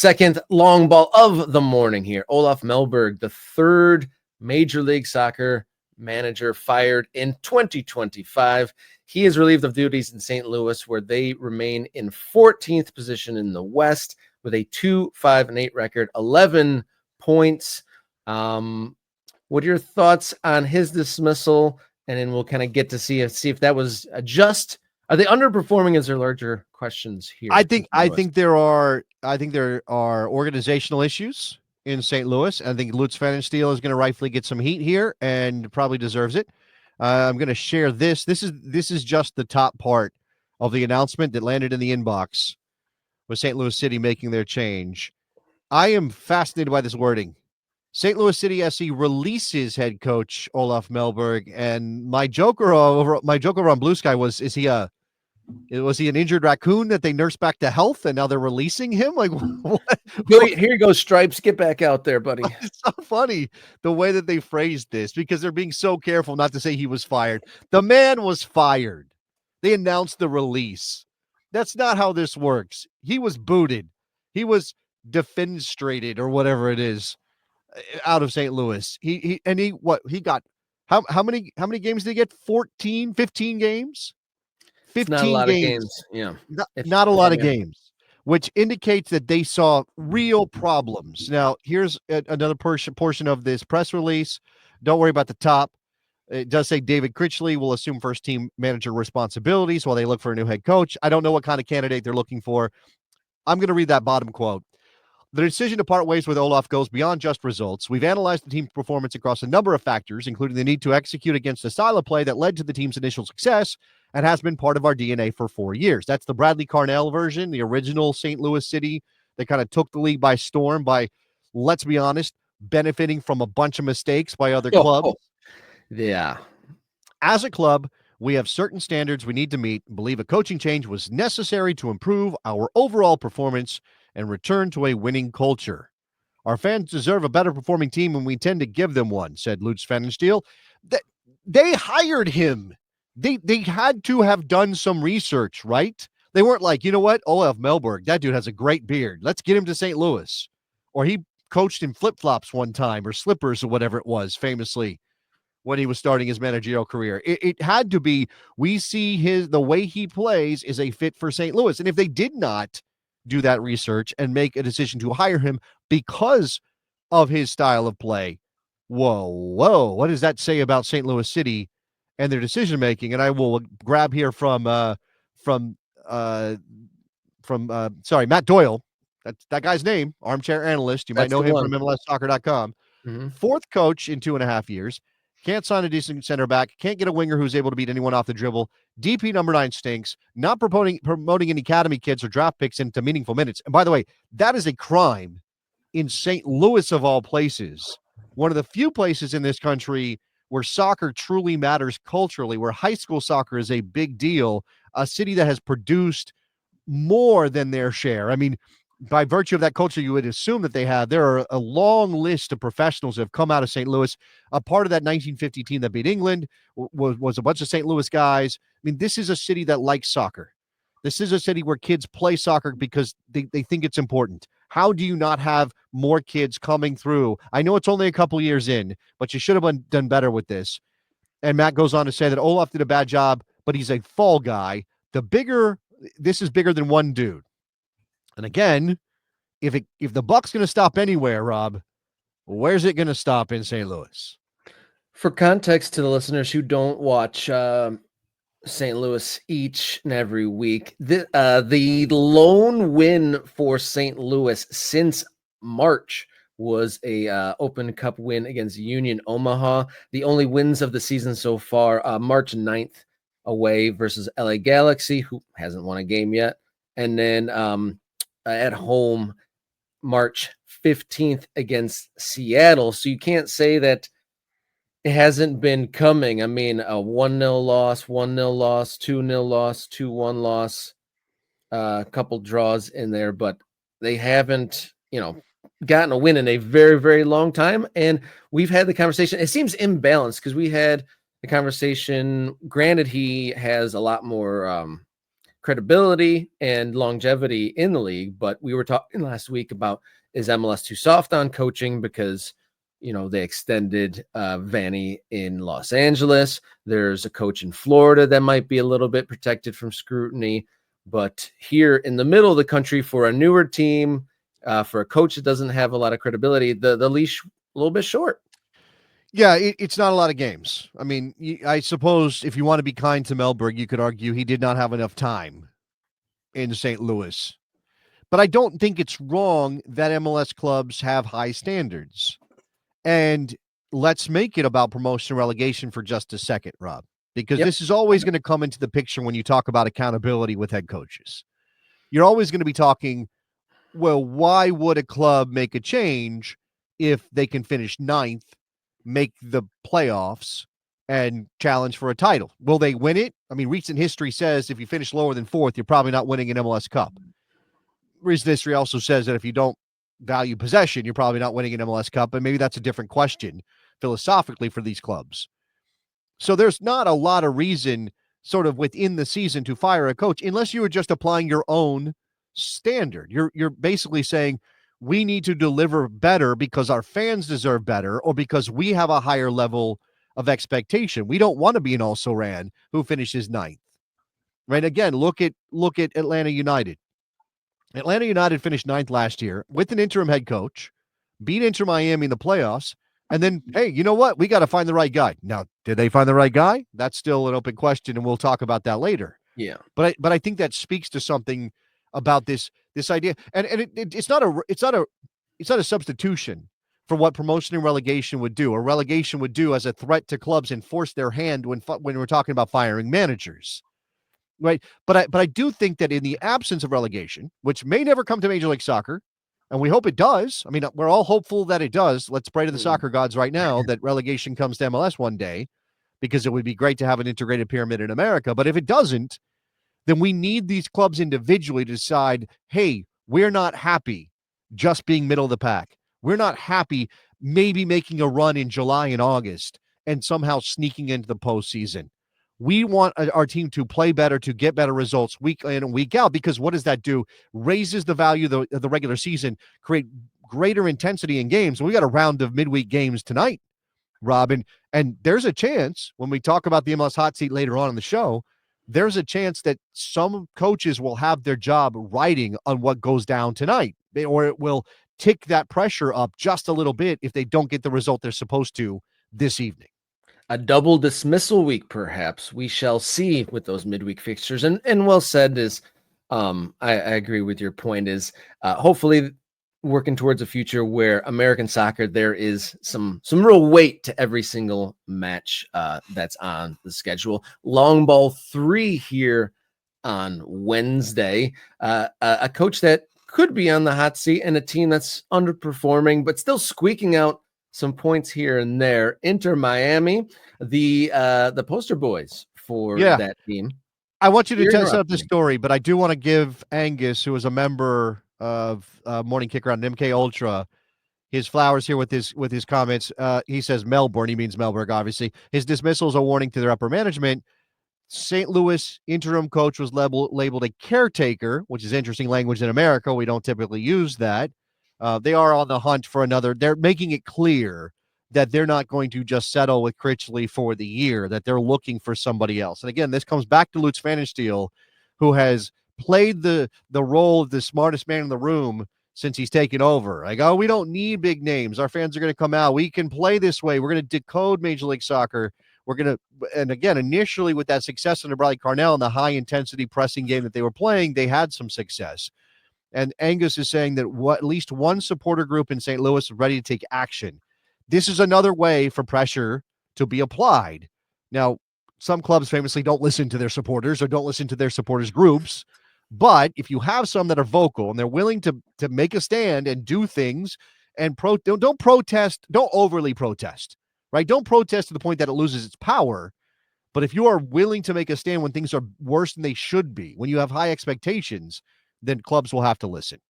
Second long ball of the morning here. Olof Mellberg, the third Major League Soccer manager fired in 2025. He is relieved of duties in St. Louis, where they remain in 14th position in the West with a 2-5-8 record, 11 points. What are your thoughts on his dismissal? And then we'll kind of get to see if that was just. Are they underperforming? Is there larger questions here? I think there are organizational issues in St. Louis. I think Lutz Pfannenstiel is going to rightfully get some heat here and probably deserves it. I'm going to share this. This is just the top part of the announcement that landed in the inbox with St. Louis City making their change. I am fascinated by this wording. St. Louis City SC releases head coach Olof Mellberg, and my joker on Blue Sky was he an injured raccoon that they nursed back to health and now they're releasing him? Like, what? Here you go, Stripes. Get back out there, buddy. It's so funny the way that they phrased this because they're being so careful not to say he was fired. The man was fired. They announced the release. That's not how this works. He was booted. He was defenestrated or whatever it is out of St. Louis. He got how many games did he get? 14, 15 games? 15 not a lot games. Of games. Yeah. Not a lot of games, which indicates that they saw real problems. Now, here's another portion of this press release. Don't worry about the top. It does say David Critchley will assume first team manager responsibilities while they look for a new head coach. I don't know what kind of candidate they're looking for. I'm going to read that bottom quote. The decision to part ways with Olof goes beyond just results. We've analyzed the team's performance across a number of factors, including the need to execute against a style of play that led to the team's initial success and has been part of our DNA for 4 years. That's the Bradley Carnell version, the original St. Louis City that kind of took the league by storm by, let's be honest, benefiting from a bunch of mistakes by other clubs. Yeah. As a club, we have certain standards we need to meet and believe a coaching change was necessary to improve our overall performance and return to a winning culture. Our fans deserve a better performing team, and we intend to give them one, said Lutz Pfannenstiel. They hired him. They had to have done some research, right? They weren't like, you know what, Olof Mellberg, that dude has a great beard. Let's get him to St. Louis. Or he coached in flip-flops one time or slippers or whatever it was, famously, when he was starting his managerial career. It had to be, we see the way he plays is a fit for St. Louis. And if they did not do that research and make a decision to hire him because of his style of play, whoa, what does that say about St. Louis City and their decision making? And I will grab here from Matt Doyle. That's that guy's name, armchair analyst. You might know him from MLSsoccer.com. Mm-hmm. Fourth coach in 2.5 years. Can't sign a decent center back. Can't get a winger who's able to beat anyone off the dribble. DP number 9 stinks. Not promoting any academy kids or draft picks into meaningful minutes. And by the way, that is a crime in St. Louis of all places. One of the few places in this country where soccer truly matters culturally, where high school soccer is a big deal, a city that has produced more than their share. I mean, by virtue of that culture, you would assume that they have. There are a long list of professionals that have come out of St. Louis. A part of that 1950 team that beat England was a bunch of St. Louis guys. I mean, this is a city that likes soccer. This is a city where kids play soccer because they think it's important. How do you not have more kids coming through? I know it's only a couple years in, but you should have done better with this. And Matt goes on to say that Olof did a bad job, but he's a fall guy. This is bigger than one dude. And again, if the buck's going to stop anywhere, Rob, where's it going to stop in St. Louis? For context to the listeners who don't watch St. Louis each and every week, the lone win for St. Louis since March was a Open Cup win against Union Omaha. The only wins of the season so far, March 9th away versus LA Galaxy, who hasn't won a game yet. And then at home, March 15th against Seattle. So you can't say that it hasn't been coming. I mean, a 1-0 loss, 1-0 loss, 2-0 loss, 2-1 loss, a couple draws in there, but they haven't, gotten a win in a very, very long time. And we've had the conversation. It seems imbalanced because we had the conversation. Granted, he has a lot more credibility and longevity in the league. But we were talking last week about, is MLS too soft on coaching because, they extended Vanny in Los Angeles. There's a coach in Florida that might be a little bit protected from scrutiny. But here in the middle of the country, for a newer team, for a coach that doesn't have a lot of credibility, the leash a little bit short. Yeah, it's not a lot of games. I mean, I suppose if you want to be kind to Mellberg, you could argue he did not have enough time in St. Louis. But I don't think it's wrong that MLS clubs have high standards. And let's make it about promotion and relegation for just a second, Rob, because this is always going to come into the picture when you talk about accountability with head coaches. You're always going to be talking, well, why would a club make a change if they can finish ninth, make the playoffs, and challenge for a title? Will they win it? I mean, recent history says if you finish lower than fourth, you're probably not winning an MLS Cup. Recent history also says that if you don't value possession, you're probably not winning an MLS Cup, but maybe that's a different question philosophically for these clubs. So there's not a lot of reason sort of within the season to fire a coach unless you were just applying your own standard. You're basically saying we need to deliver better because our fans deserve better or because we have a higher level of expectation. We don't want to be an also-ran who finishes ninth. Right? Again, look at Atlanta United. Atlanta United finished ninth last year with an interim head coach, beat Inter Miami in the playoffs, and then, hey, you know what? We got to find the right guy. Now, did they find the right guy? That's still an open question, and we'll talk about that later. Yeah. But I think that speaks to something about this idea, and it's not a substitution for what promotion and relegation would do, or relegation would do as a threat to clubs and force their hand when we're talking about firing managers. Right. But I do think that in the absence of relegation, which may never come to Major League Soccer, and we hope it does. I mean, we're all hopeful that it does. Let's pray to the soccer gods right now that relegation comes to MLS one day, because it would be great to have an integrated pyramid in America. But if it doesn't, then we need these clubs individually to decide, hey, we're not happy just being middle of the pack. We're not happy maybe making a run in July and August and somehow sneaking into the postseason. We want our team to play better, to get better results week in and week out, because what does that do? Raises the value of the regular season, create greater intensity in games. And we got a round of midweek games tonight, Robin. And there's a chance when we talk about the MLS hot seat later on in the show, there's a chance that some coaches will have their job riding on what goes down tonight, or it will tick that pressure up just a little bit if they don't get the result they're supposed to this evening. A double dismissal week, perhaps. We shall see with those midweek fixtures. And well said is, I agree with your point, is hopefully working towards a future where American soccer, there is some real weight to every single match that's on the schedule. Long ball 3 here on Wednesday. A coach that could be on the hot seat and a team that's underperforming, but still squeaking out some points here and there. Inter Miami, the poster boys for that team. I want you to set up this story, but I do want to give Angus, who is a member of Morning Kicker on MK Ultra, his flowers here with his comments. He says Melbourne, he means Mellberg, obviously. His dismissal is a warning to their upper management. St. Louis interim coach was labeled a caretaker, which is interesting language in America. We don't typically use that. They are on the hunt for another. They're making it clear that they're not going to just settle with Critchley for the year, that they're looking for somebody else. And again, this comes back to Lutz Pfannenstiel, who has played the role of the smartest man in the room since he's taken over. Like, oh, we don't need big names. Our fans are going to come out. We can play this way. We're going to decode Major League Soccer. We're going to, and again, initially with that success under Bradley Carnell and the high-intensity pressing game that they were playing, they had some success. And Angus is saying that at least one supporter group in St. Louis is ready to take action. This is another way for pressure to be applied. Now, some clubs famously don't listen to their supporters or don't listen to their supporters groups. But if you have some that are vocal and they're willing to make a stand and do things and don't protest, don't overly protest, right? Don't protest to the point that it loses its power. But if you are willing to make a stand when things are worse than they should be, when you have high expectations, then clubs will have to listen.